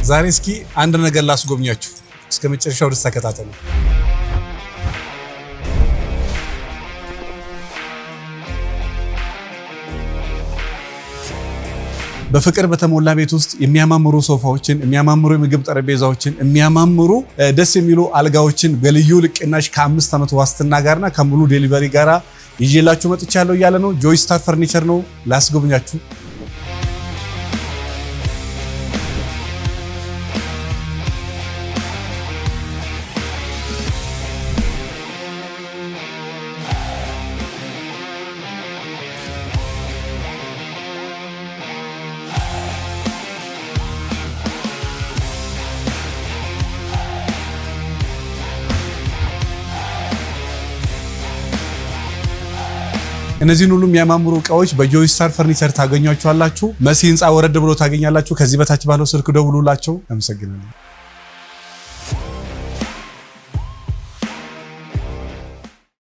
ዛሬ እስኪ አንድ ነገር ላስጎብኛችሁ። እስከ መጨረሻው ድረስ ተከታተሉ። በፍቅር በተሞላ ቤት ውስጥ የሚያማምሩ ሶፋዎችን፣ የሚያማምሩ የምግብ ጠረጴዛዎችን፣ የሚያማምሩ ደስ የሚሉ አልጋዎችን በልዩ ልቅናሽ ከ5 ዓመት ዋስትና ጋርና ከሙሉ ዴሊቨሪ ጋር ይዤላችሁ መጥቻለሁ እያለ ነው። ጆይ ስታር ፈርኒቸር ነው ላስጎብኛችሁ። እነዚህን ሁሉ የሚያማምሩ እቃዎች በጆይ ስታር ፈርኒቸር ታገኟቸዋላችሁ። መሲ ህንፃ ወረድ ብሎ ታገኛላችሁ። ከዚህ በታች ባለው ስልክ ደውሉላቸው። አመሰግናለሁ።